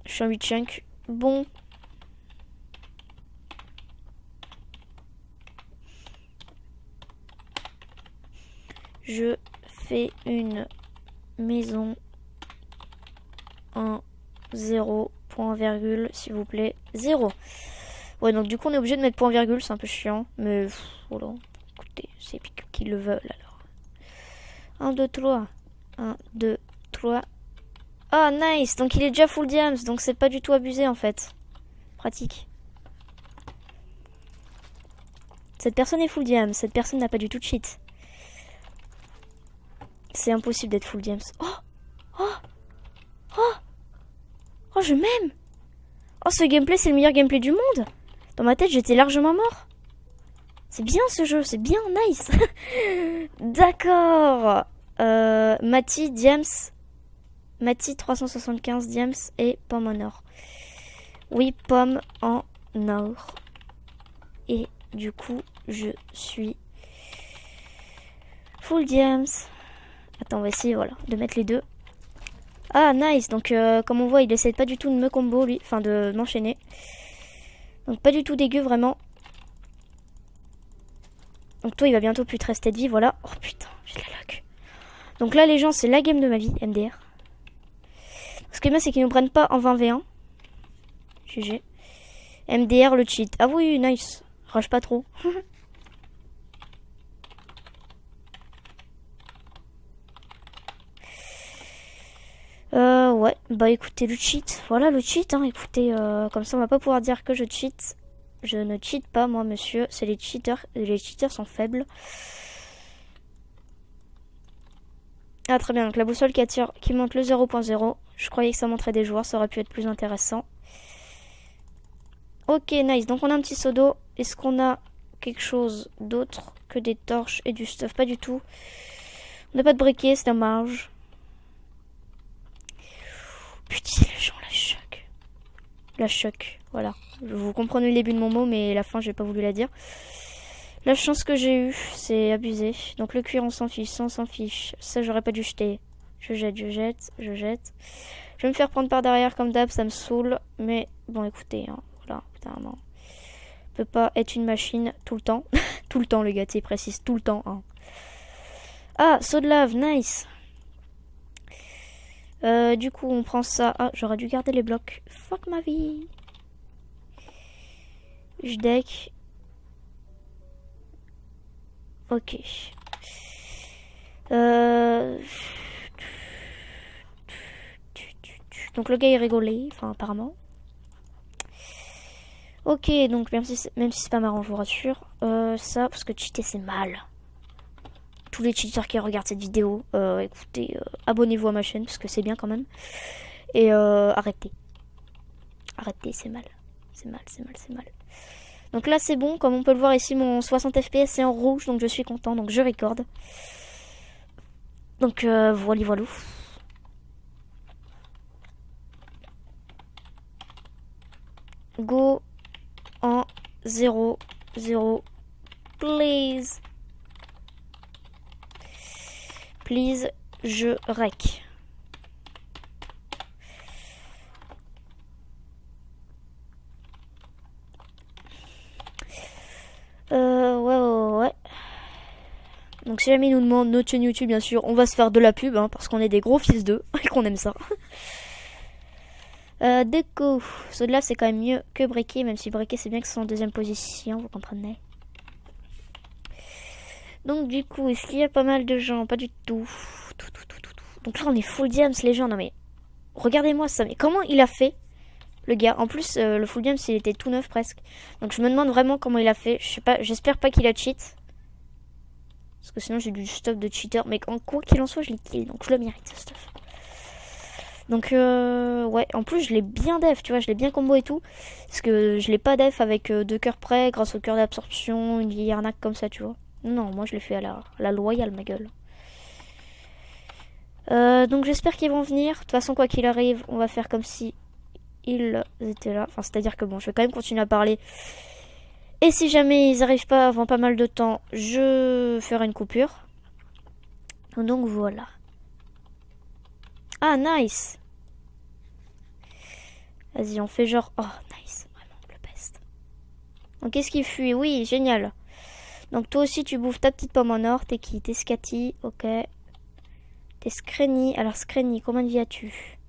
Je suis en 8 chunk. Bon. Je fais une maison en 0, point virgule, s'il vous plaît. 0. Ouais, donc du coup, on est obligé de mettre point virgule. C'est un peu chiant. Mais voilà. Écoutez, c'est Epicube qui le veulent alors. 1, 2, 3. 1, 2, 3. Ah, nice. Donc il est déjà full diams. Donc c'est pas du tout abusé en fait. Pratique. Cette personne est full diams. Cette personne n'a pas du tout de cheat. C'est impossible d'être full diams. Oh, oh, oh, oh, je m'aime. Oh, ce gameplay, c'est le meilleur gameplay du monde. Dans ma tête, j'étais largement mort. C'est bien ce jeu, c'est bien, nice. D'accord. Mati, diams. Mati, 375 diams et pomme en or. Oui, pomme en or. Et du coup, je suis full diams. Attends, on va essayer, voilà, de mettre les deux. Ah, nice. Donc, comme on voit, il essaie pas du tout de me combo, lui. Enfin, de m'enchaîner. Donc, pas du tout dégueu, vraiment. Donc, toi, il va bientôt plus te rester de vie, voilà. Oh, putain, j'ai de la lag. Donc là, les gens, c'est la game de ma vie, MDR. Ce qui est bien, c'est qu'ils nous prennent pas en 20v1. GG. MDR, le cheat. Ah oui, nice. Rush pas trop. Ouais, bah écoutez, le cheat. Voilà le cheat, hein. Écoutez, comme ça on va pas pouvoir dire que je cheat. Je ne cheat pas, moi, monsieur. C'est les cheaters. Les cheaters sont faibles. Ah, très bien. Donc la boussole qui monte le 0.0. Je croyais que ça montrait des joueurs. Ça aurait pu être plus intéressant. Ok, nice. Donc on a un petit seau d'eau. Est-ce qu'on a quelque chose d'autre que des torches et du stuff? Pas du tout. On n'a pas de briquet, c'est dommage. Putain, les gens, la choc. La choc, voilà. Vous comprenez le début de mon mot, mais la fin, j'ai pas voulu la dire. La chance que j'ai eue, c'est abusé. Donc le cuir, on s'en fiche, ça, on s'en fiche. Ça, j'aurais pas dû jeter. Je jette, je jette, je jette. Je vais me faire prendre par derrière comme d'hab, ça me saoule. Mais bon, écoutez, hein, voilà, putain, non. On peut pas être une machine tout le temps. Tout le temps, le gars, tu précise, tout le temps. Hein. Ah, saut de lave, nice. Du coup, on prend ça. Ah, j'aurais dû garder les blocs. Fuck ma vie. Je deck. Ok. Donc le gars est rigolé, enfin apparemment. Ok, donc même si c'est pas marrant, je vous rassure. Ça, parce que cheater c'est mal. Tous les cheaters qui regardent cette vidéo, écoutez, abonnez-vous à ma chaîne parce que c'est bien quand même. Et arrêtez. Arrêtez, c'est mal. C'est mal, c'est mal, c'est mal. Donc là c'est bon, comme on peut le voir ici, mon 60 fps est en rouge, donc je suis content, donc je record. Donc voilà, voilà. Go en 0, 0, please. Please, je rec. Ouais. Donc si jamais ils nous demandent notre chaîne YouTube, bien sûr, on va se faire de la pub, hein, parce qu'on est des gros fils d'eux, et qu'on aime ça. Déco. Ceux-là, c'est quand même mieux que briquet, même si briquet, c'est bien que c'est en deuxième position, vous comprenez. Donc du coup, est-ce qu'il y a pas mal de gens? Pas du tout. Donc là, on est full diams, les gens. Non mais, regardez-moi ça. Mais comment il a fait, le gars? En plus, le full diams, il était tout neuf presque. Donc je me demande vraiment comment il a fait. Je sais pas, j'espère pas qu'il a cheat. Parce que sinon, j'ai du stuff de cheater. Mais quoi qu'il en soit, je l'ai kill. Donc je le mérite, ce stuff. Donc ouais, en plus je l'ai bien def, tu vois, je l'ai bien combo et tout. Parce que je l'ai pas def avec 2 cœurs près, grâce au cœur d'absorption, une vieille arnaque comme ça, tu vois. Non, moi je l'ai fait à la loyale, ma gueule. Donc j'espère qu'ils vont venir. De toute façon, quoi qu'il arrive, on va faire comme si ils étaient là. Enfin, c'est-à-dire que bon, je vais quand même continuer à parler. Et si jamais ils arrivent pas avant pas mal de temps, je ferai une coupure. Donc voilà. Ah, nice. Vas-y, on fait genre... Oh, nice. Vraiment, le best. Donc, qu'est-ce qui fuit? Oui, génial. Donc, toi aussi, tu bouffes ta petite pomme en or. T'es qui? T'es Scatty. Ok. T'es Screnny. Alors, Screnny, combien de vie as-tu?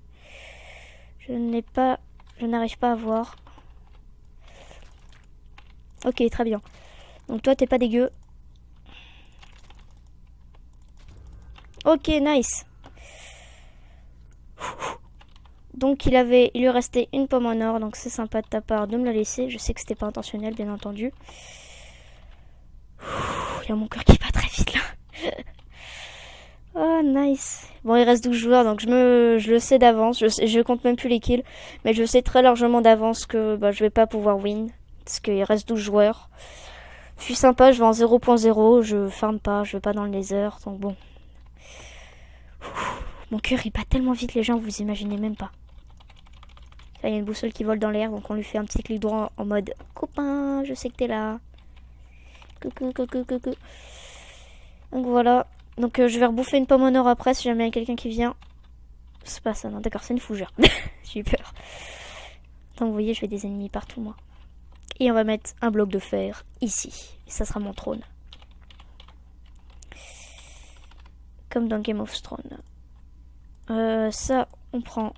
Je n'arrive pas à voir. Ok, très bien. Donc, toi, t'es pas dégueu. Ok, nice. Donc il lui restait une pomme en or, donc c'est sympa de ta part de me la laisser. Je sais que c'était pas intentionnel, bien entendu. Il y a mon cœur qui bat très vite là. Oh nice. Bon, il reste 12 joueurs, donc je le sais d'avance. Je compte même plus les kills, mais je sais très largement d'avance que bah, je vais pas pouvoir win, parce qu'il reste 12 joueurs. Je suis sympa, je vais en 0.0, je farm pas, je vais pas dans le nether, donc bon. Mon cœur il bat tellement vite, les gens, vous imaginez même pas. Là, il y a une boussole qui vole dans l'air, donc on lui fait un petit clic droit en mode copain, je sais que t'es là. Coucou, coucou, coucou. Donc voilà. Donc je vais rebouffer une pomme en or après si jamais il y a quelqu'un qui vient. C'est pas ça, non, d'accord, c'est une fougère. J'ai eu peur. Donc vous voyez, je fais des ennemis partout, moi. Et on va mettre un bloc de fer ici. Et ça sera mon trône. Comme dans Game of Thrones. Ça, on prend.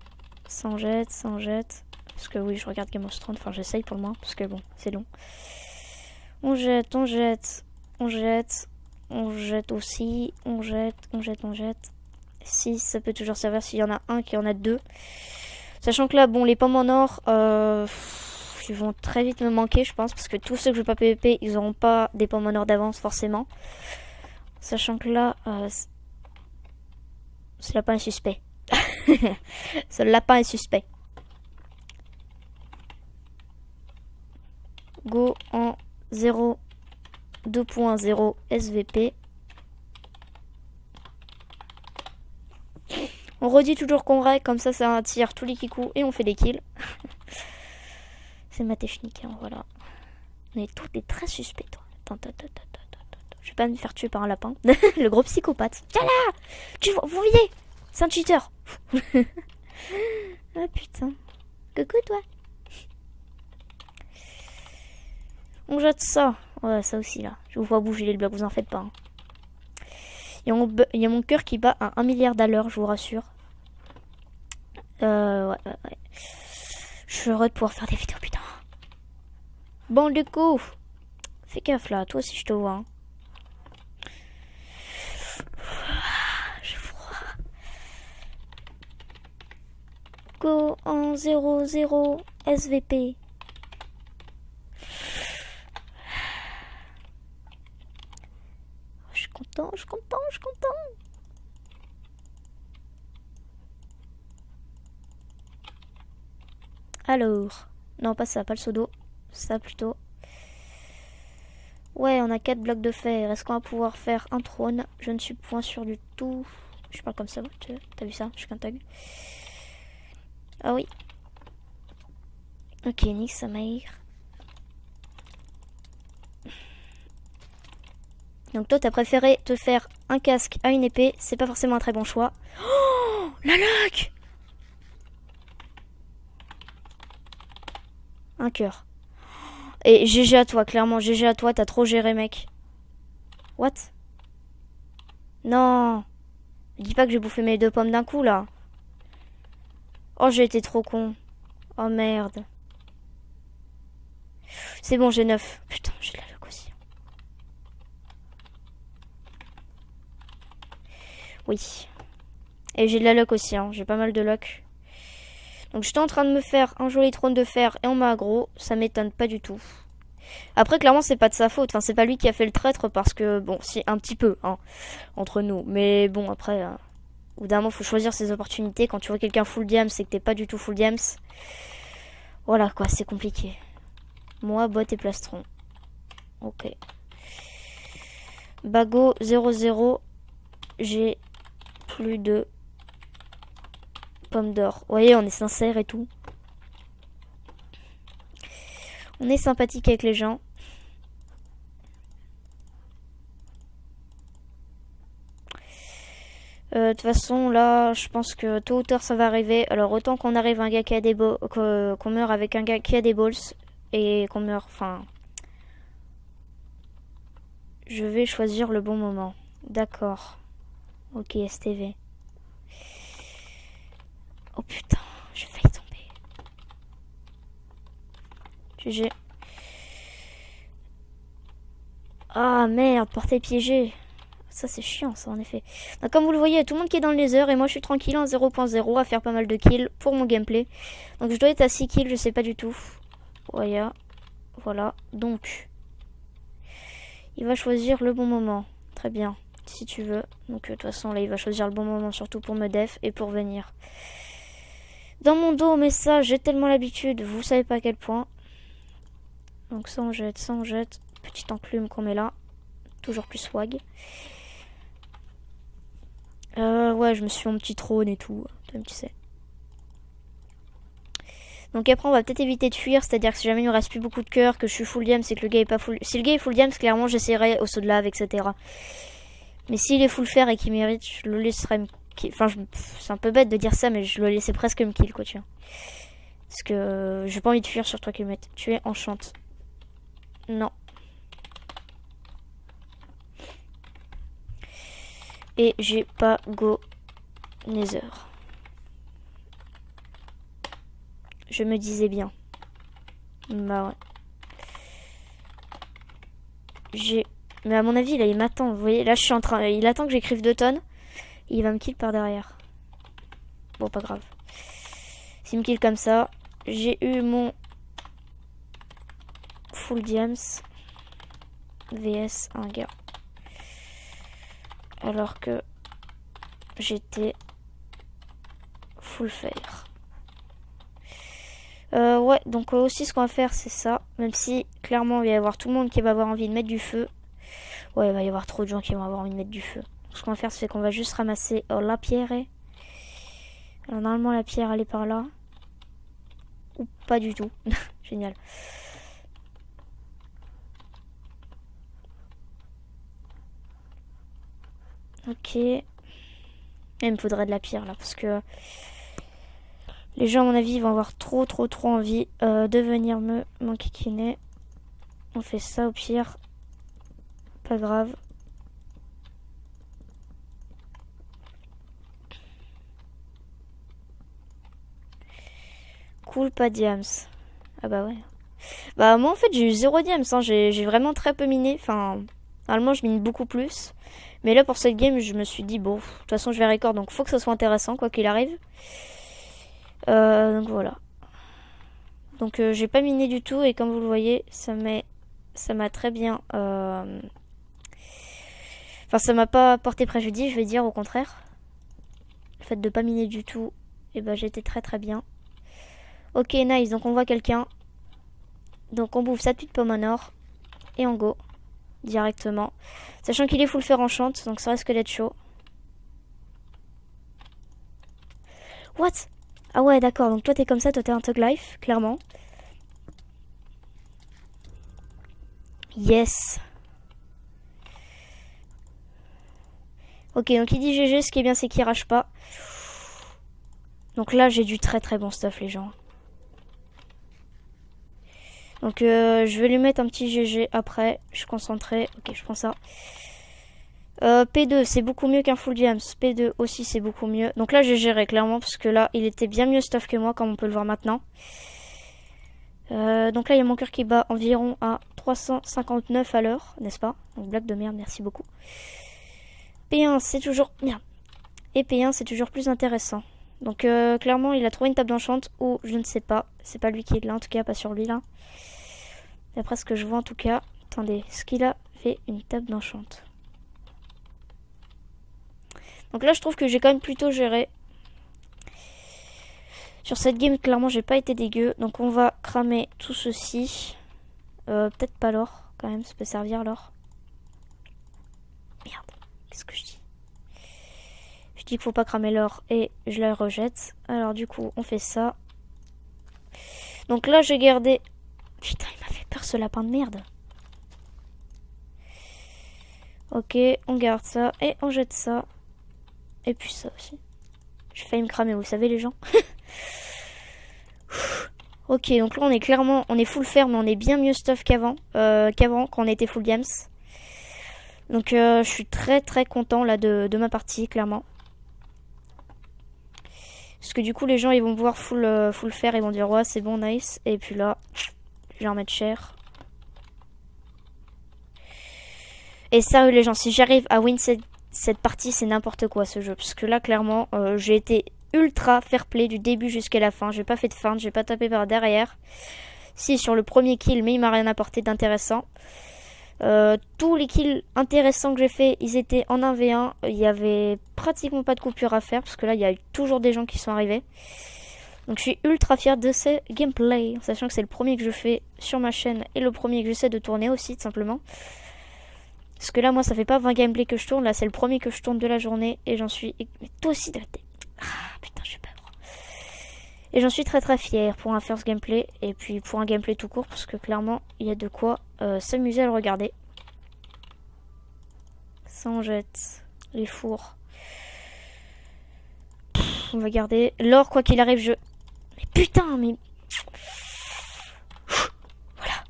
Ça en jette, ça en jette. Parce que oui, je regarde Game of Thrones. Enfin, j'essaye pour le moins. Parce que bon, c'est long. On jette, on jette, on jette. On jette aussi. On jette, on jette, on jette. 6, ça peut toujours servir s'il y en a un, qu'il y en a 2. Sachant que là, bon, les pommes en or, ils vont très vite me manquer, je pense. Parce que tous ceux que je vais pas PVP, ils n'auront pas des pommes en or d'avance, forcément. Sachant que là, ce lapin est suspect. Ce lapin est suspect. Go en 0, 2.0 SVP. On redit toujours qu'on raid, comme ça attire tous les kikous et on fait des kills. C'est ma technique, hein, voilà. On est tous des très suspects, toi. Attends. Je vais pas me faire tuer par un lapin. Le gros psychopathe. Tiens là, vous voyez, c'est un cheater. Ah putain. Coucou toi. On jette ça. Ouais, ça aussi là. Je vous vois bouger les blocs, vous en faites pas. Hein. Il y a mon cœur qui bat à 1 milliard à l'heure, je vous rassure. Ouais. Je suis heureux de pouvoir faire des vidéos, putain. Bon, du coup, fais gaffe là, toi aussi je te vois. Hein. J'ai froid. Go en 0.0 SVP. Je suis content. Alors, non pas ça, pas le seau d'eau, ça plutôt. Ouais, on a 4 blocs de fer. Est-ce qu'on va pouvoir faire un trône? Je ne suis point sûr du tout. Je parle comme ça, t'as vu ça? Je suis qu'un tag. Ah oui. Ok, nique sa mère. Donc toi, t'as préféré te faire un casque à une épée. C'est pas forcément un très bon choix. Oh, la luck! Un cœur. Et GG à toi, clairement, GG à toi, t'as trop géré, mec. What? Non. Dis pas que j'ai bouffé mes 2 pommes d'un coup, là. Oh, j'ai été trop con. Oh, merde. C'est bon, j'ai 9. Putain, j'ai de la luck aussi. Oui. Et j'ai de la luck aussi, hein. J'ai pas mal de luck. Donc j'étais en train de me faire un joli trône de fer et on m'a aggro. Ça m'étonne pas du tout. Après, clairement, c'est pas de sa faute. Enfin, c'est pas lui qui a fait le traître parce que, bon, si, un petit peu, hein, entre nous. Mais bon, après, Ou d'un moment, faut choisir ses opportunités. Quand tu vois quelqu'un full diams, c'est que t'es pas du tout full diams. Voilà quoi, c'est compliqué. Moi, bot et plastron. Ok. Bago 0-0. J'ai plus de pommes d'or. Vous voyez, on est sincère et tout. On est sympathique avec les gens. De toute façon, là, je pense que tôt ou tard, ça va arriver. Alors, autant qu'on arrive à un gars qui a des qu'on meurt avec un gars qui a des balls et qu'on meurt, enfin... Je vais choisir le bon moment. D'accord. Ok, STV. Oh putain, j'ai failli tomber. GG. Ah merde, portée piégée. Ça c'est chiant ça en effet. Donc, comme vous le voyez, tout le monde qui est dans le laser et moi je suis tranquille en 0.0 à faire pas mal de kills pour mon gameplay. Donc je dois être à 6 kills, je sais pas du tout. Voilà. Donc il va choisir le bon moment. Très bien, si tu veux. Donc de toute façon là il va choisir le bon moment surtout pour me def et pour venir. Dans mon dos, mais ça j'ai tellement l'habitude, vous savez pas à quel point. Donc ça on jette. Petite enclume qu'on met là. Toujours plus swag. Ouais, je me suis fait mon petit trône et tout. Comme tu sais. Donc après, on va peut-être éviter de fuir. C'est-à-dire que si jamais il ne reste plus beaucoup de cœur, que je suis full diam, c'est que le gars est pas full. Si le gars est full diam, clairement, j'essaierai au saut de lave, etc. Mais s'il est full fer et qu'il mérite, je le laisserai me kill. Enfin, c'est un peu bête de dire ça, mais je le laisserai presque me kill, quoi, tu vois. Parce que j'ai pas envie de fuir sur 3 km. Tu es enchante. Non. Et j'ai pas go nether. Je me disais bien. Bah ouais. Mais à mon avis, là, il m'attend. Vous voyez, là, je suis en train... Il attend que j'écrive 2 tonnes. Et il va me kill par derrière. Bon, pas grave. S'il me kill comme ça, j'ai eu mon full diams vs un gars. Alors que j'étais full fair. Ouais, donc aussi ce qu'on va faire c'est ça. Même si clairement il va y avoir tout le monde qui va avoir envie de mettre du feu. Ouais, il va y avoir trop de gens qui vont avoir envie de mettre du feu. Donc, ce qu'on va faire c'est qu'on va juste ramasser la pierre. Alors normalement la pierre elle est par là. Ou pas du tout. Génial. Ok. Il me faudrait de la pierre là parce que les gens à mon avis vont avoir trop envie de venir me m'enquiquiner. On fait ça au pire. Pas grave. Cool, pas diams. Ah bah ouais. Bah moi en fait j'ai eu 0 diams. Hein. J'ai vraiment très peu miné. Enfin, normalement je mine beaucoup plus. Mais là pour cette game je me suis dit bon, de toute façon je vais record donc faut que ça soit intéressant quoi qu'il arrive. Donc voilà. Donc j'ai pas miné du tout et comme vous le voyez ça m'a très bien... Enfin ça m'a pas porté préjudice je vais dire au contraire. Le fait de pas miner du tout, et ben j'étais très bien. Ok nice, donc on voit quelqu'un. Donc on bouffe sa petite pomme en or. Et on go. Directement. Sachant qu'il est full fer enchant, donc ça risque d'être chaud. What? Ah ouais d'accord, donc toi t'es comme ça, toi t'es un Thug Life, clairement. Yes. Ok, donc il dit GG, ce qui est bien c'est qu'il rage pas. Donc là j'ai du très bon stuff les gens. Donc je vais lui mettre un petit GG après. Je suis concentré. Ok, je prends ça. P2 c'est beaucoup mieux qu'un full diams. P2 aussi c'est beaucoup mieux. Donc là j'ai géré clairement parce que là il était bien mieux stuff que moi comme on peut le voir maintenant. Donc là il y a mon cœur qui bat environ à 359 à l'heure, n'est-ce pas? Donc blague de merde, merci beaucoup. P1 c'est toujours... Merde. Et P1 c'est toujours plus intéressant. Donc clairement il a trouvé une table d'enchante ou je ne sais pas. C'est pas lui qui est là en tout cas, pas sur lui là. D'après ce que je vois en tout cas. Attendez, est-ce qu'il a fait une table d'enchante? Donc là, je trouve que j'ai quand même plutôt géré. Sur cette game, clairement, j'ai pas été dégueu. Donc on va cramer tout ceci. Peut-être pas l'or, quand même, ça peut servir l'or. Merde, qu'est-ce que je dis? Je dis qu'il faut pas cramer l'or et je la rejette. Alors du coup, on fait ça. Donc là, j'ai gardé... Putain, il m'a fait peur ce lapin de merde. Ok, on garde ça et on jette ça. Et puis ça aussi. J'ai failli me cramer, vous savez les gens. Ok, donc là on est clairement, on est full fer, mais on est bien mieux stuff qu'avant, quand on était full games. Donc je suis très très content là de ma partie, clairement. Parce que du coup les gens ils vont me voir full fer, ils vont dire ouais c'est bon, nice. Et puis là, je vais en mettre cher. Et sérieux les gens, si j'arrive à win cette partie, c'est n'importe quoi ce jeu. Parce que là clairement, j'ai été ultra fair play du début jusqu'à la fin. J'ai pas fait de feinte, j'ai pas tapé par derrière. Si, sur le premier kill, mais il m'a rien apporté d'intéressant. Tous les kills intéressants que j'ai fait, ils étaient en 1v1. Il y avait pratiquement pas de coupure à faire parce que là, il y a toujours des gens qui sont arrivés. Donc je suis ultra fière de ces gameplays, sachant que c'est le premier que je fais sur ma chaîne et le premier que j'essaie de tourner aussi, tout simplement. Parce que là, moi, ça fait pas 20 gameplays que je tourne. Là, c'est le premier que je tourne de la journée et j'en suis... Mais toi aussi, ah, putain, je suis peur. Et j'en suis très très fière pour un first gameplay et puis pour un gameplay tout court parce que clairement il y a de quoi s'amuser à le regarder. Ça on jette les fours. On va garder l'or quoi qu'il arrive. Mais putain mais... Voilà.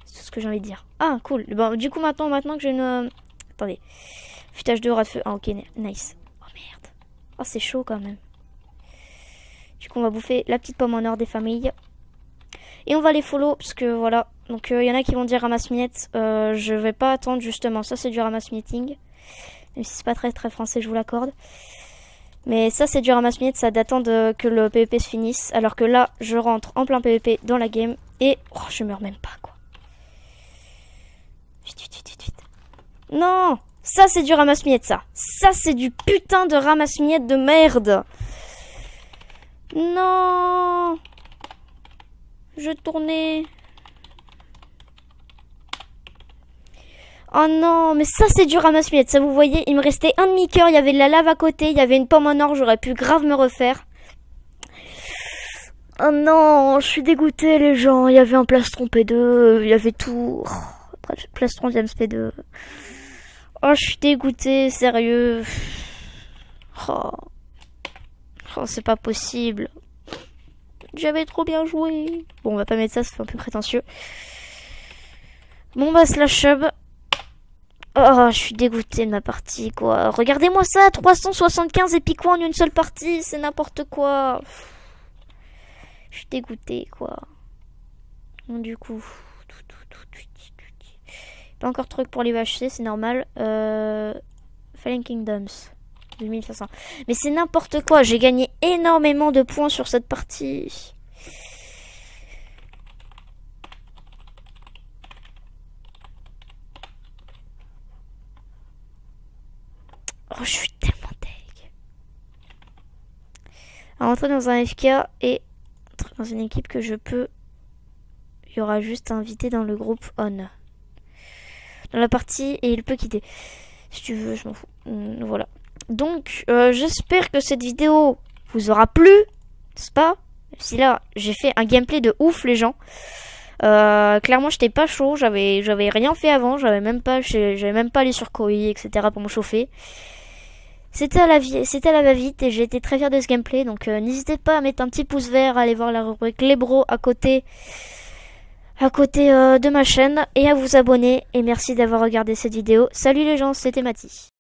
C'est tout ce que j'ai envie de dire. Ah cool. Bon, du coup maintenant que j'ai une... Attendez. Futage de rat de feu. Ah ok nice. Oh merde. Oh c'est chaud quand même. Du coup, on va bouffer la petite pomme en or des familles. Et on va les follow, parce que voilà. Donc, il y en a qui vont dire ramasse-miettes. Je vais pas attendre, justement. Ça, c'est du ramasse-mietting. Même si c'est pas très très français, je vous l'accorde. Mais ça, c'est du ramasse-miettes. Ça d'attendre que le PvP se finisse. Alors que là, je rentre en plein PvP dans la game. Et... Oh, je meurs même pas, quoi. Vite, vite, vite, vite, vite. Non! Ça, c'est du ramasse-miettes, ça. Ça, c'est du putain de ramasse-miettes de merde. Non, je tournais. Oh non, mais ça c'est du ramasse-miettes. Ça vous voyez, il me restait un demi-cœur. Il y avait de la lave à côté. Il y avait une pomme en or. J'aurais pu grave me refaire. Oh non, je suis dégoûtée les gens. Il y avait un plastron P2. Il y avait tout. Oh, plastron James P2. Oh, je suis dégoûtée, sérieux. Oh. Oh, c'est pas possible. J'avais trop bien joué. Bon, on va pas mettre ça, ça fait un peu prétentieux. Bon, bah, slash sub. Oh, je suis dégoûtée de ma partie, quoi. Regardez-moi ça, 375 épiques en une seule partie. C'est n'importe quoi. Je suis dégoûtée, quoi. Bon, du coup... Pas encore de truc pour les VHC, c'est normal. Fallen Kingdoms. 2500. Mais c'est n'importe quoi. J'ai gagné énormément de points sur cette partie. Oh, je suis tellement deg. À rentrer dans un FK et dans une équipe que je peux... Il y aura juste invité dans le groupe on. Dans la partie et il peut quitter. Si tu veux, je m'en fous. Voilà. Donc, j'espère que cette vidéo vous aura plu, n'est-ce pas? Si là, j'ai fait un gameplay de ouf, les gens. Clairement, j'étais pas chaud, j'avais rien fait avant, j'avais même pas allé sur Koei, etc. pour me chauffer. C'était à la va-vite et j'ai été très fière de ce gameplay. Donc, n'hésitez pas à mettre un petit pouce vert, à aller voir la rubrique Les Bros à côté de ma chaîne et à vous abonner. Et merci d'avoir regardé cette vidéo. Salut les gens, c'était Mathis.